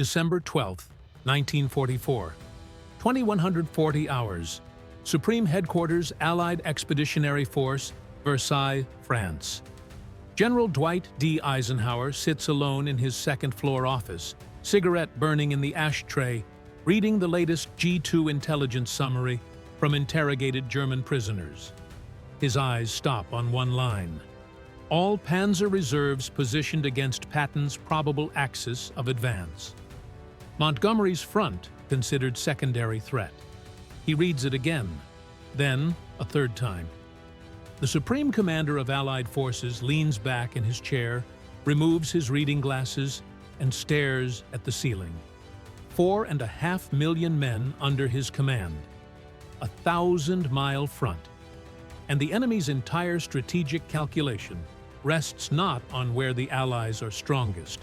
December 12, 1944. 2140 hours. Supreme Headquarters, Allied Expeditionary Force, Versailles, France. General Dwight D. Eisenhower sits alone in his second-floor office, cigarette burning in the ashtray, reading the latest G2 intelligence summary from interrogated German prisoners. His eyes stop on one line. All Panzer reserves positioned against Patton's probable axis of advance. Montgomery's front considered secondary threat. He reads it again, then a third time. The Supreme Commander of Allied Forces leans back in his chair, removes his reading glasses, and stares at the ceiling. 4.5 million men under his command. A 1,000-mile front. And the enemy's entire strategic calculation rests not on where the Allies are strongest,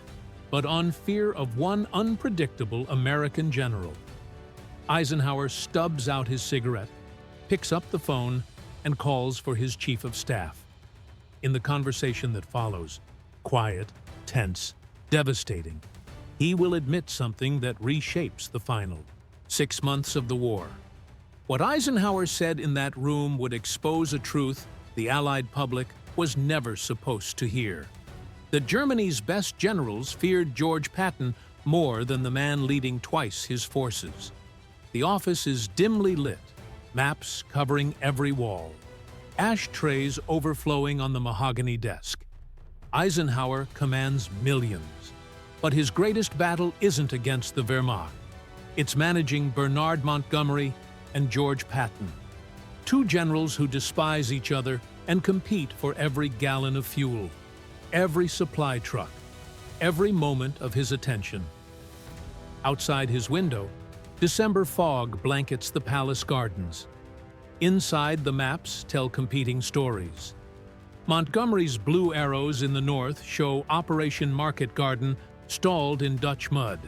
but on fear of one unpredictable American general. Eisenhower stubs out his cigarette, picks up the phone, and calls for his chief of staff. In the conversation that follows, quiet, tense, devastating, he will admit something that reshapes the final 6 months of the war. What Eisenhower said in that room would expose a truth the Allied public was never supposed to hear. That Germany's best generals feared George Patton more than the man leading twice his forces. The office is dimly lit, maps covering every wall, ashtrays overflowing on the mahogany desk. Eisenhower commands millions, but his greatest battle isn't against the Wehrmacht. It's managing Bernard Montgomery and George Patton, two generals who despise each other and compete for every gallon of fuel, every supply truck, every moment of his attention. Outside his window, December fog blankets the palace gardens. Inside, the maps tell competing stories. Montgomery's blue arrows in the north show Operation Market Garden stalled in Dutch mud.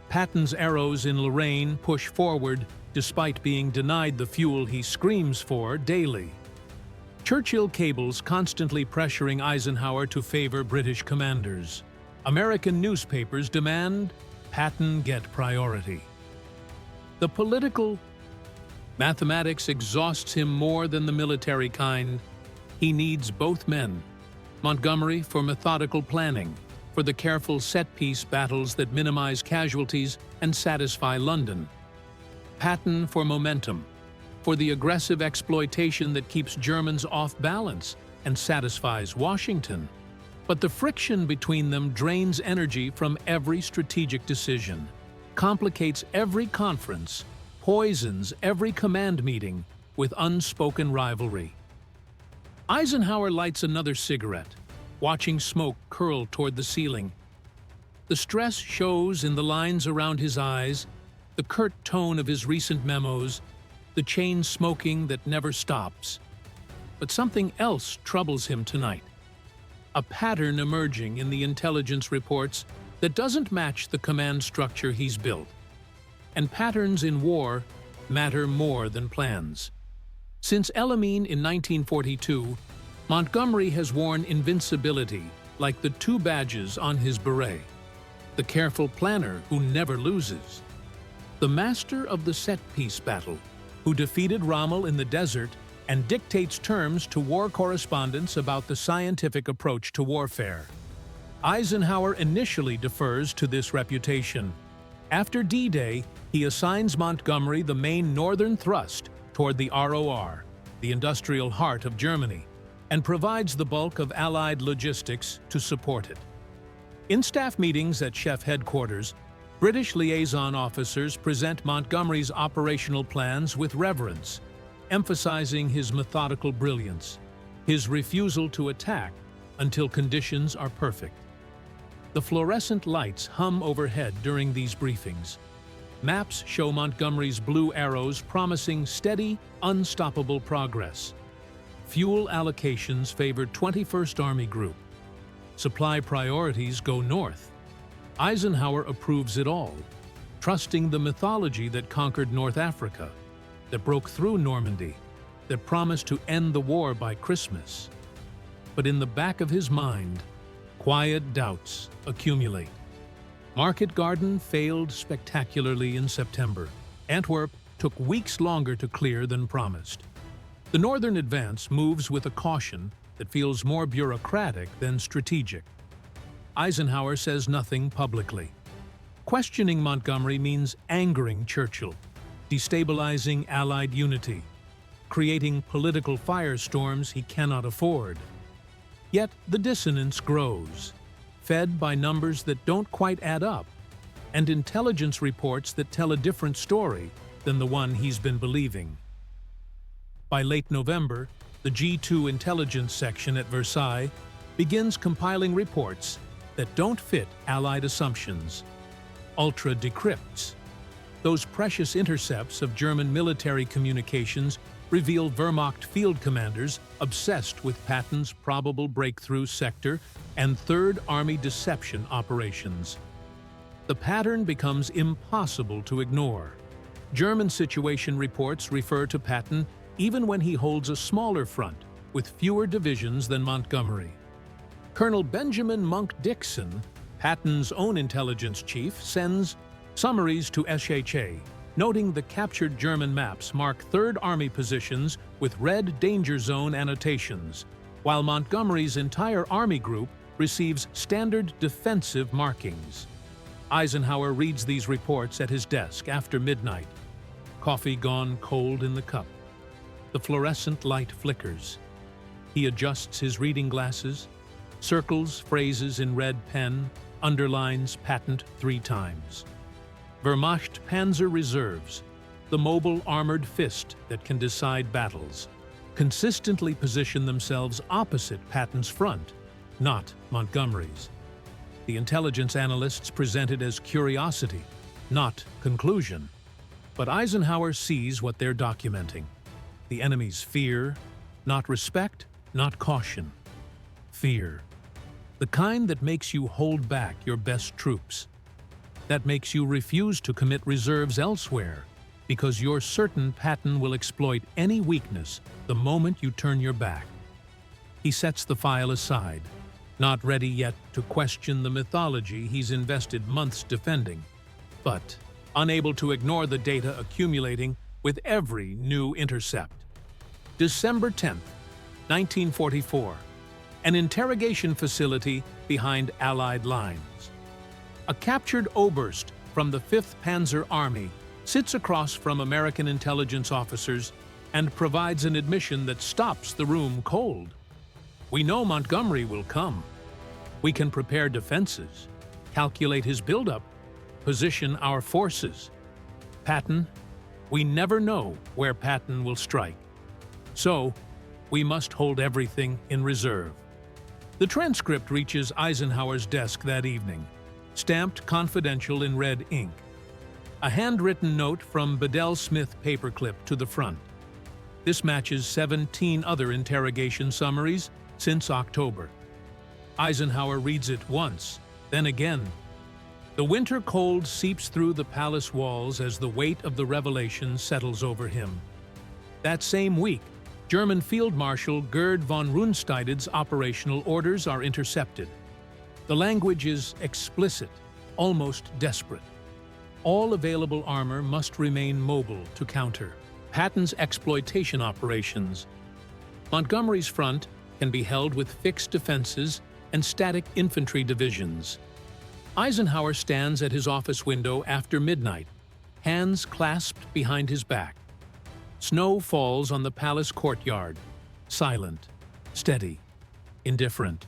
Patton's arrows in Lorraine push forward despite being denied the fuel he screams for daily. Churchill cables constantly pressuring Eisenhower to favor British commanders. American newspapers demand Patton get priority. The political mathematics exhausts him more than the military kind. He needs both men. Montgomery for methodical planning, for the careful set-piece battles that minimize casualties and satisfy London. Patton for momentum, for the aggressive exploitation that keeps Germans off balance and satisfies Washington. But the friction between them drains energy from every strategic decision, complicates every conference, poisons every command meeting with unspoken rivalry. Eisenhower lights another cigarette, watching smoke curl toward the ceiling. The stress shows in the lines around his eyes, the curt tone of his recent memos, the chain smoking that never stops. But something else troubles him tonight. A pattern emerging in the intelligence reports that doesn't match the command structure he's built. And patterns in war matter more than plans. Since El Alamein in 1942, Montgomery has worn invincibility like the two badges on his beret. The careful planner who never loses. The master of the set-piece battle, who defeated Rommel in the desert and dictates terms to war correspondents about the scientific approach to warfare. Eisenhower initially defers to this reputation. After D-Day, he assigns Montgomery the main northern thrust toward the ROR, the industrial heart of Germany, and provides the bulk of Allied logistics to support it. In staff meetings at SHAEF headquarters, British liaison officers present Montgomery's operational plans with reverence, emphasizing his methodical brilliance, his refusal to attack until conditions are perfect. The fluorescent lights hum overhead during these briefings. Maps show Montgomery's blue arrows promising steady, unstoppable progress. Fuel allocations favor 21st Army Group. Supply priorities go north. Eisenhower approves it all, trusting the mythology that conquered North Africa, that broke through Normandy, that promised to end the war by Christmas. But in the back of his mind, quiet doubts accumulate. Market Garden failed spectacularly in September. Antwerp took weeks longer to clear than promised. The northern advance moves with a caution that feels more bureaucratic than strategic. Eisenhower says nothing publicly. Questioning Montgomery means angering Churchill, destabilizing Allied unity, creating political firestorms he cannot afford. Yet the dissonance grows, fed by numbers that don't quite add up, and intelligence reports that tell a different story than the one he's been believing. By late November, the G2 intelligence section at Versailles begins compiling reports that don't fit Allied assumptions. Ultra decrypts. Those precious intercepts of German military communications reveal Wehrmacht field commanders obsessed with Patton's probable breakthrough sector and Third Army deception operations. The pattern becomes impossible to ignore. German situation reports refer to Patton even when he holds a smaller front with fewer divisions than Montgomery. Colonel Benjamin Monk Dixon, Patton's own intelligence chief, sends summaries to SHA, noting the captured German maps mark Third Army positions with red danger zone annotations, while Montgomery's entire Army group receives standard defensive markings. Eisenhower reads these reports at his desk after midnight. Coffee gone cold in the cup. The fluorescent light flickers. He adjusts his reading glasses, circles phrases in red pen, underlines Patton 3 times. Wehrmacht Panzer reserves, the mobile armored fist that can decide battles, consistently position themselves opposite Patton's front, not Montgomery's. The intelligence analysts present it as curiosity, not conclusion. But Eisenhower sees what they're documenting. The enemy's fear, not respect, not caution. Fear. The kind that makes you hold back your best troops. That makes you refuse to commit reserves elsewhere, because you're certain Patton will exploit any weakness the moment you turn your back. He sets the file aside, not ready yet to question the mythology he's invested months defending, but unable to ignore the data accumulating with every new intercept. December 10th, 1944. An interrogation facility behind Allied lines. A captured Oberst from the 5th Panzer Army sits across from American intelligence officers and provides an admission that stops the room cold. We know Montgomery will come. We can prepare defenses, calculate his buildup, position our forces. Patton, we never know where Patton will strike. So, we must hold everything in reserve. The transcript reaches Eisenhower's desk that evening, stamped confidential in red ink. A handwritten note from Bedell Smith paperclip to the front. This matches 17 other interrogation summaries since October. Eisenhower reads it once, then again. The winter cold seeps through the palace walls as the weight of the revelation settles over him. That same week, German Field Marshal Gerd von Rundstedt's operational orders are intercepted. The language is explicit, almost desperate. All available armor must remain mobile to counter Patton's exploitation operations. Montgomery's front can be held with fixed defenses and static infantry divisions. Eisenhower stands at his office window after midnight, hands clasped behind his back. Snow falls on the palace courtyard, silent, steady, indifferent.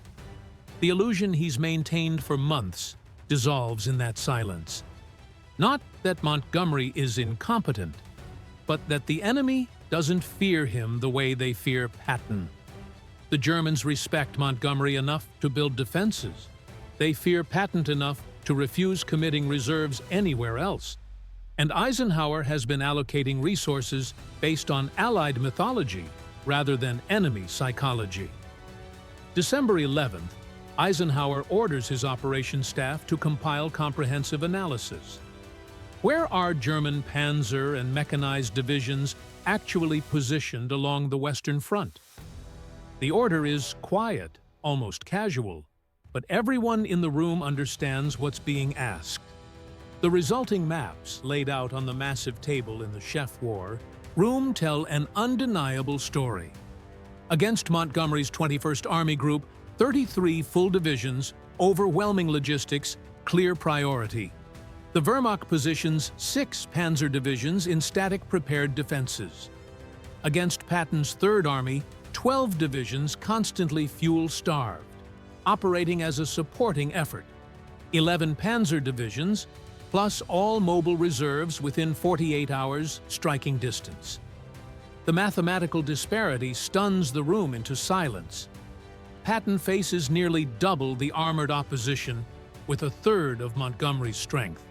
The illusion he's maintained for months dissolves in that silence. Not that Montgomery is incompetent, but that the enemy doesn't fear him the way they fear Patton. The Germans respect Montgomery enough to build defenses. They fear Patton enough to refuse committing reserves anywhere else. And Eisenhower has been allocating resources based on Allied mythology rather than enemy psychology. December 11th, Eisenhower orders his operations staff to compile comprehensive analysis. Where are German Panzer and mechanized divisions actually positioned along the Western Front? The order is quiet, almost casual. but everyone in the room understands what's being asked. The resulting maps, laid out on the massive table in the SHAEF War room, tell an undeniable story. Against Montgomery's 21st Army Group, 33 full divisions, overwhelming logistics, clear priority. The Wehrmacht positions 6 Panzer divisions in static prepared defenses. Against Patton's 3rd Army, 12 divisions constantly fuel-starved, operating as a supporting effort. 11 Panzer divisions, plus all mobile reserves within 48 hours striking distance. The mathematical disparity stuns the room into silence. Patton faces nearly double the armored opposition with a third of Montgomery's strength.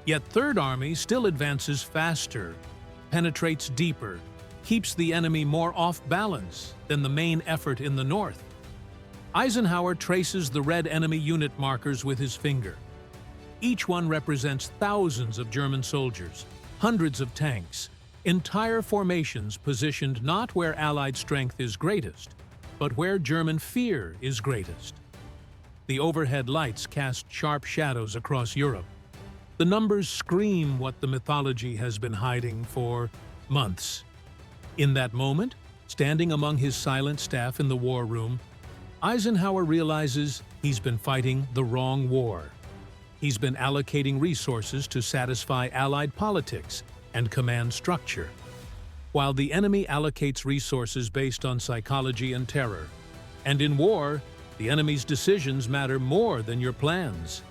Yet 3rd Army still advances faster, penetrates deeper, keeps the enemy more off balance than the main effort in the north. Eisenhower traces the red enemy unit markers with his finger. Each one represents thousands of German soldiers, hundreds of tanks, entire formations positioned not where Allied strength is greatest, but where German fear is greatest. The overhead lights cast sharp shadows across Europe. The numbers scream what the mythology has been hiding for months. In that moment, standing among his silent staff in the war room, Eisenhower realizes he's been fighting the wrong war. He's been allocating resources to satisfy Allied politics and command structure, while the enemy allocates resources based on psychology and terror. And in war, the enemy's decisions matter more than your plans.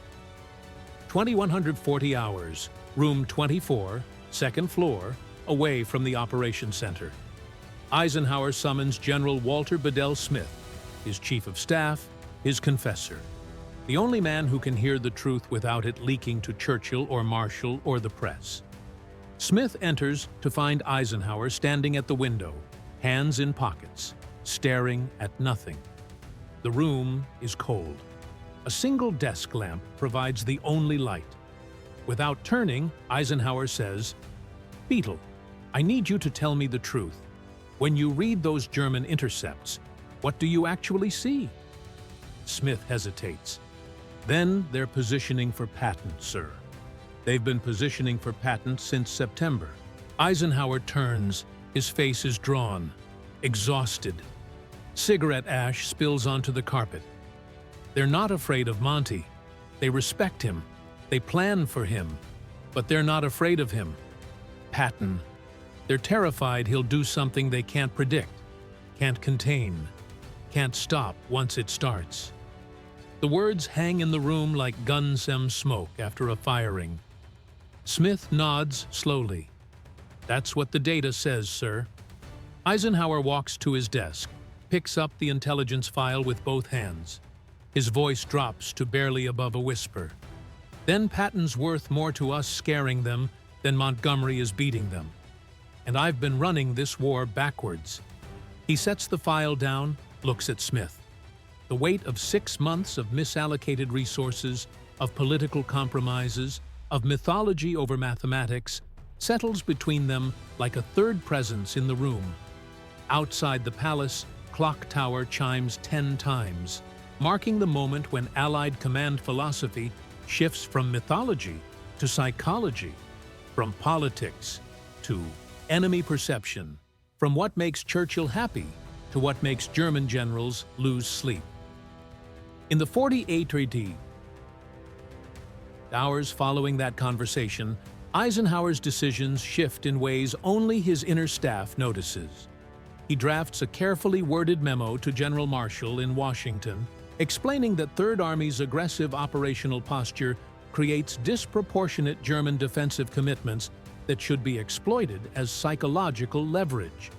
2140 hours, room 24, 2nd floor, away from the operations center. Eisenhower summons General Walter Bedell Smith, his chief of staff, his confessor, the only man who can hear the truth without it leaking to Churchill or Marshall or the press. Smith enters to find Eisenhower standing at the window, hands in pockets, staring at nothing. The room is cold. A single desk lamp provides the only light. Without turning, Eisenhower says, "Beetle, I need you to tell me the truth. When you read those German intercepts, what do you actually see?" Smith hesitates. "Then they're positioning for Patton, sir. They've been positioning for Patton since September." Eisenhower turns. His face is drawn, exhausted. Cigarette ash spills onto the carpet. They're not afraid of Monty. They respect him. They plan for him. But they're not afraid of him. Patton. They're terrified he'll do something they can't predict, can't contain, can't stop once it starts. The words hang in the room like gun-sem smoke after a firing. Smith nods slowly. "That's what the data says, sir." Eisenhower walks to his desk, picks up the intelligence file with both hands. His voice drops to barely above a whisper. "Then Patton's worth more to us scaring them than Montgomery is beating them. And I've been running this war backwards." He sets the file down, looks at Smith. The weight of 6 months of misallocated resources, of political compromises, of mythology over mathematics, settles between them like a third presence in the room. Outside the palace, clock tower chimes 10 times, marking the moment when Allied command philosophy shifts from mythology to psychology, from politics to enemy perception, from what makes Churchill happy to what makes German generals lose sleep. In the 48 hours following that conversation, Eisenhower's decisions shift in ways only his inner staff notices. He drafts a carefully worded memo to General Marshall in Washington, explaining that Third Army's aggressive operational posture creates disproportionate German defensive commitments that should be exploited as psychological leverage.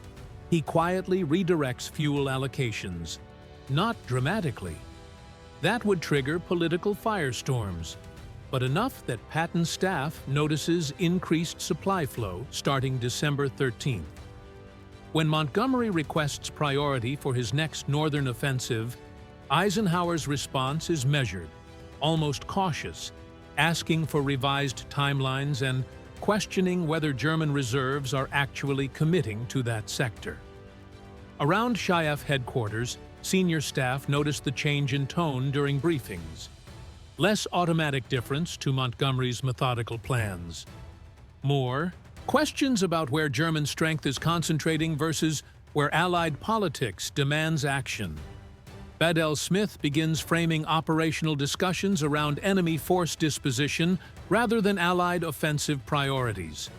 He quietly redirects fuel allocations, not dramatically. That would trigger political firestorms, but enough that Patton's staff notices increased supply flow starting December 13th. When Montgomery requests priority for his next northern offensive, Eisenhower's response is measured, almost cautious, asking for revised timelines and questioning whether German reserves are actually committing to that sector. Around SHAEF headquarters, senior staff noticed the change in tone during briefings. Less automatic deference to Montgomery's methodical plans. More questions about where German strength is concentrating versus where Allied politics demands action. Badell-Smith begins framing operational discussions around enemy force disposition rather than Allied offensive priorities,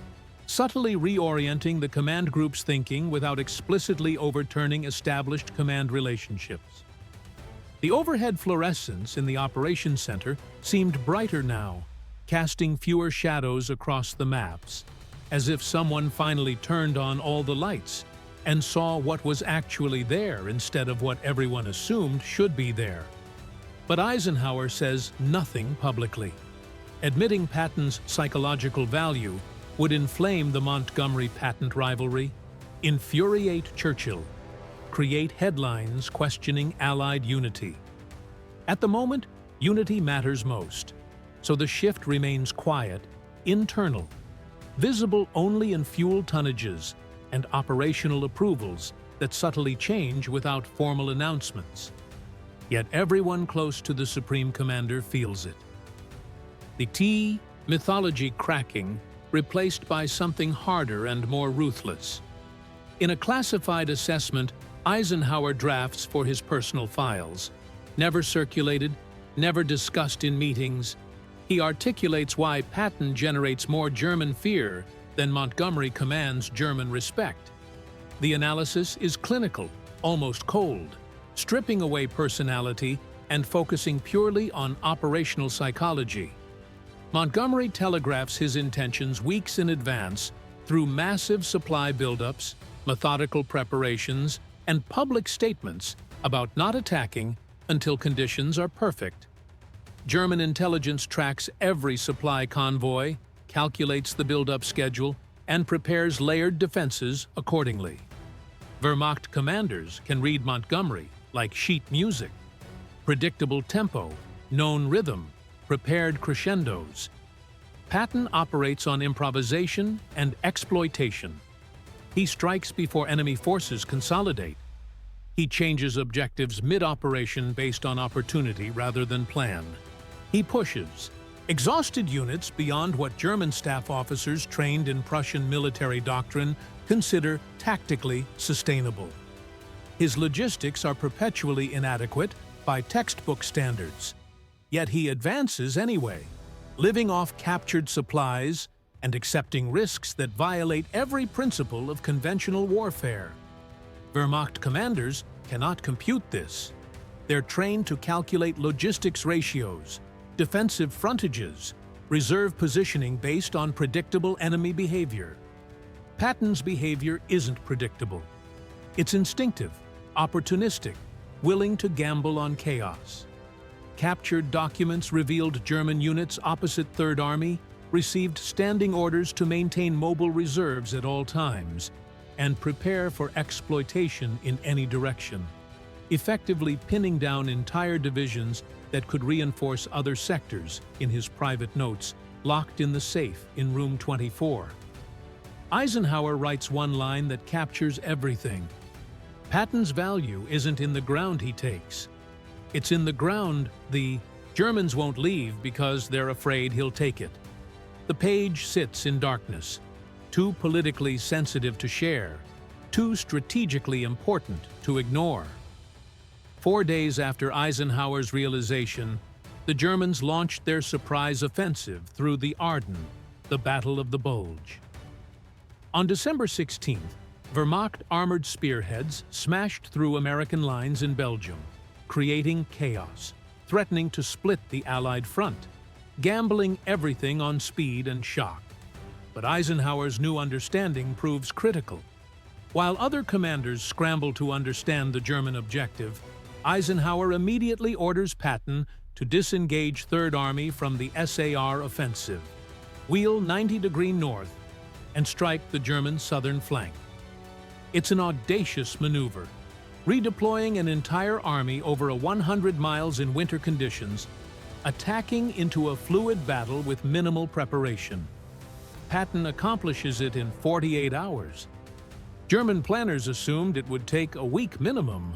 subtly reorienting the command group's thinking without explicitly overturning established command relationships. The overhead fluorescence in the operations center seemed brighter now, casting fewer shadows across the maps, as if someone finally turned on all the lights and saw what was actually there instead of what everyone assumed should be there. But Eisenhower says nothing publicly. Admitting Patton's psychological value would inflame the Montgomery-Patton rivalry, infuriate Churchill, create headlines questioning Allied unity. At the moment, unity matters most, so the shift remains quiet, internal, visible only in fuel tonnages and operational approvals that subtly change without formal announcements. Yet everyone close to the Supreme Commander feels it. The T mythology cracking, replaced by something harder and more ruthless. In a classified assessment Eisenhower drafts for his personal files, never circulated, never discussed in meetings, he articulates why Patton generates more German fear than Montgomery commands German respect. The analysis is clinical, almost cold, stripping away personality and focusing purely on operational psychology. Montgomery telegraphs his intentions weeks in advance through massive supply buildups, methodical preparations, and public statements about not attacking until conditions are perfect. German intelligence tracks every supply convoy, calculates the build-up schedule, and prepares layered defenses accordingly. Wehrmacht commanders can read Montgomery like sheet music. Predictable tempo, known rhythm, prepared crescendos. Patton operates on improvisation and exploitation. He strikes before enemy forces consolidate. He changes objectives mid-operation based on opportunity rather than plan. He pushes exhausted units beyond what German staff officers trained in Prussian military doctrine consider tactically sustainable. His logistics are perpetually inadequate by textbook standards, yet he advances anyway, living off captured supplies and accepting risks that violate every principle of conventional warfare. Wehrmacht commanders cannot compute this. They're trained to calculate logistics ratios, defensive frontages, reserve positioning based on predictable enemy behavior. Patton's behavior isn't predictable. It's instinctive, opportunistic, willing to gamble on chaos. Captured documents revealed German units opposite Third Army received standing orders to maintain mobile reserves at all times and prepare for exploitation in any direction, effectively pinning down entire divisions that could reinforce other sectors, in his private notes, locked in the safe in room 24. Eisenhower writes one line that captures everything. Patton's value isn't in the ground he takes. It's in the ground the Germans won't leave because they're afraid he'll take it. The page sits in darkness, too politically sensitive to share, too strategically important to ignore. 4 days after Eisenhower's realization, the Germans launched their surprise offensive through the Ardennes, the Battle of the Bulge. On December 16th, Wehrmacht armored spearheads smashed through American lines in Belgium, creating chaos, threatening to split the Allied front, gambling everything on speed and shock. But Eisenhower's new understanding proves critical. While other commanders scramble to understand the German objective, Eisenhower immediately orders Patton to disengage Third Army from the SAR offensive, wheel 90° north, and strike the German southern flank. It's an audacious maneuver, redeploying an entire army over 100 miles in winter conditions, attacking into a fluid battle with minimal preparation. Patton accomplishes it in 48 hours. German planners assumed it would take a week minimum.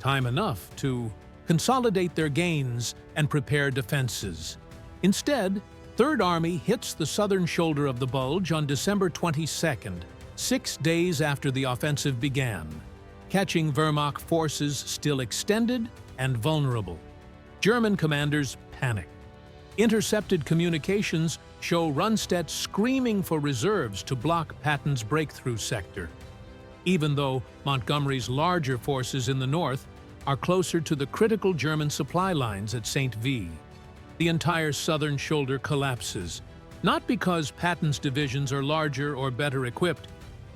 time enough to consolidate their gains and prepare defenses. Instead, Third Army hits the southern shoulder of the Bulge on December 22nd, 6 days after the offensive began, catching Wehrmacht forces still extended and vulnerable. German commanders panic. Intercepted communications show Rundstedt screaming for reserves to block Patton's breakthrough sector, even though Montgomery's larger forces in the north are closer to the critical German supply lines at St. V. The entire southern shoulder collapses, not because Patton's divisions are larger or better equipped,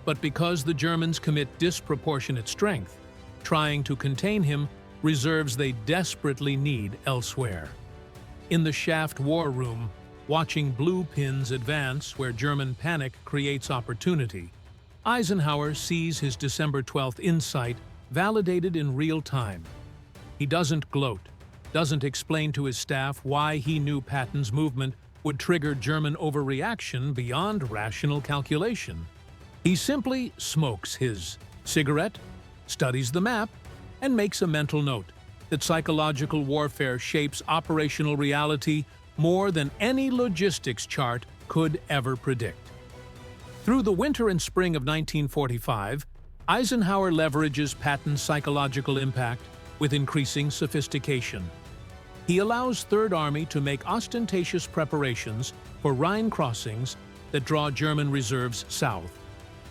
but because the Germans commit disproportionate strength, trying to contain him, reserves they desperately need elsewhere. In the shaft war room, watching blue pins advance where German panic creates opportunity, Eisenhower sees his December 12th insight validated in real time. He doesn't gloat, doesn't explain to his staff why he knew Patton's movement would trigger German overreaction beyond rational calculation. He simply smokes his cigarette, studies the map, and makes a mental note that psychological warfare shapes operational reality more than any logistics chart could ever predict. Through the winter and spring of 1945, Eisenhower leverages Patton's psychological impact with increasing sophistication. He allows Third Army to make ostentatious preparations for Rhine crossings that draw German reserves south,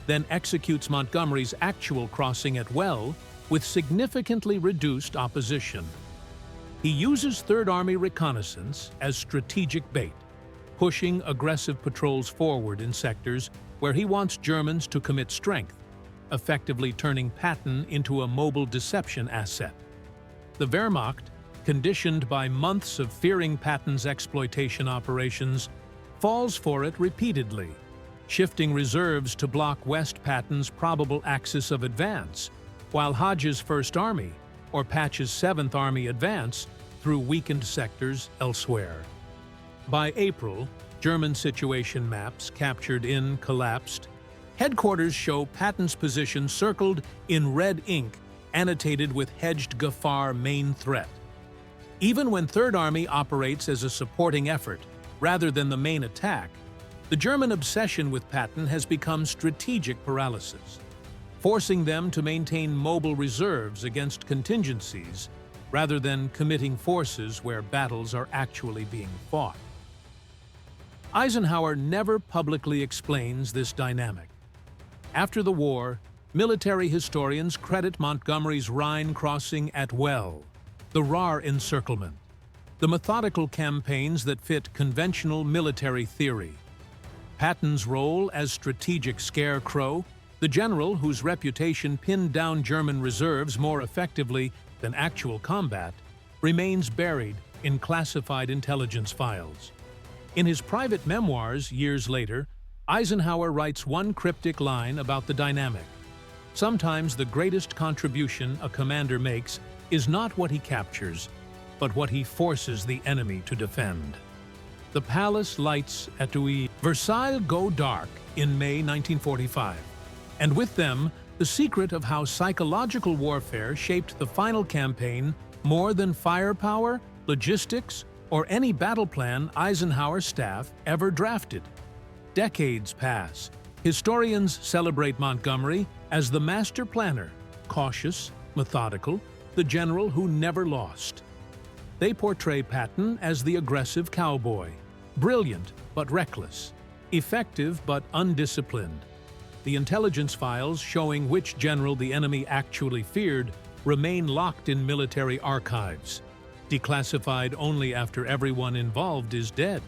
then executes Montgomery's actual crossing at Well with significantly reduced opposition. He uses Third Army reconnaissance as strategic bait, pushing aggressive patrols forward in sectors where he wants Germans to commit strength, effectively turning Patton into a mobile deception asset. The Wehrmacht, conditioned by months of fearing Patton's exploitation operations, falls for it repeatedly, shifting reserves to block West Patton's probable axis of advance, while Hodge's First Army or Patch's 7th Army advance through weakened sectors elsewhere. By April, German situation maps captured in collapsed. Headquarters show Patton's position circled in red ink, annotated with hedged Gafar main threat. Even when Third Army operates as a supporting effort rather than the main attack, the German obsession with Patton has become strategic paralysis, forcing them to maintain mobile reserves against contingencies rather than committing forces where battles are actually being fought. Eisenhower never publicly explains this dynamic. After the war, military historians credit Montgomery's Rhine crossing at Well, the Ruhr encirclement, the methodical campaigns that fit conventional military theory. Patton's role as strategic scarecrow, the general whose reputation pinned down German reserves more effectively than actual combat, remains buried in classified intelligence files. In his private memoirs years later, Eisenhower writes one cryptic line about the dynamic. Sometimes the greatest contribution a commander makes is not what he captures, but what he forces the enemy to defend. The palace lights at Versailles go dark in May 1945, and with them, the secret of how psychological warfare shaped the final campaign more than firepower, logistics, or any battle plan Eisenhower's staff ever drafted. Decades pass. Historians celebrate Montgomery as the master planner, cautious, methodical, the general who never lost. They portray Patton as the aggressive cowboy, brilliant but reckless, effective but undisciplined. The intelligence files showing which general the enemy actually feared remain locked in military archives, declassified only after everyone involved is dead.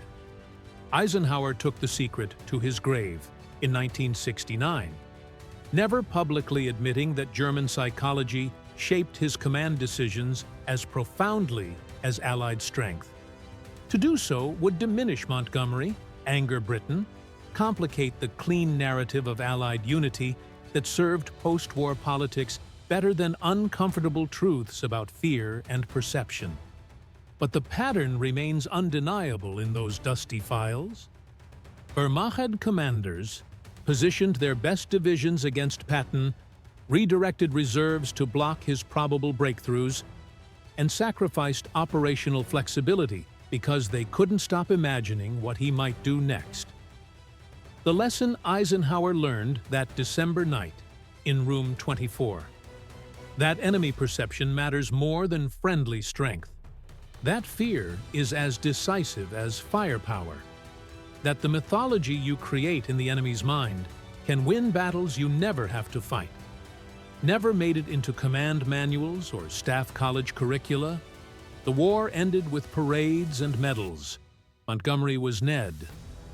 Eisenhower took the secret to his grave in 1969, never publicly admitting that German psychology shaped his command decisions as profoundly as Allied strength. To do so would diminish Montgomery, anger Britain, complicate the clean narrative of Allied unity that served post-war politics better than uncomfortable truths about fear and perception. But the pattern remains undeniable in those dusty files. Wehrmacht commanders positioned their best divisions against Patton redirected reserves to block his probable breakthroughs, and sacrificed operational flexibility because they couldn't stop imagining what he might do next. The lesson Eisenhower learned that December night in Room 24. That enemy perception matters more than friendly strength. That fear is as decisive as firepower. That the mythology you create in the enemy's mind can win battles you never have to fight. Never made it into command manuals or staff college curricula. The war ended with parades and medals. Montgomery was Ned.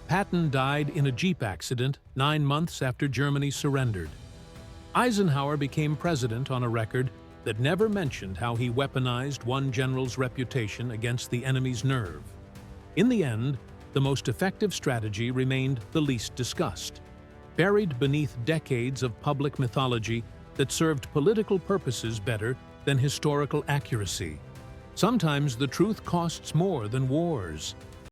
Patton died in a Jeep accident 9 months after Germany surrendered. Eisenhower became president on a record that never mentioned how he weaponized one general's reputation against the enemy's nerve. In the end, the most effective strategy remained the least discussed, buried beneath decades of public mythology that served political purposes better than historical accuracy. Sometimes the truth costs more than wars.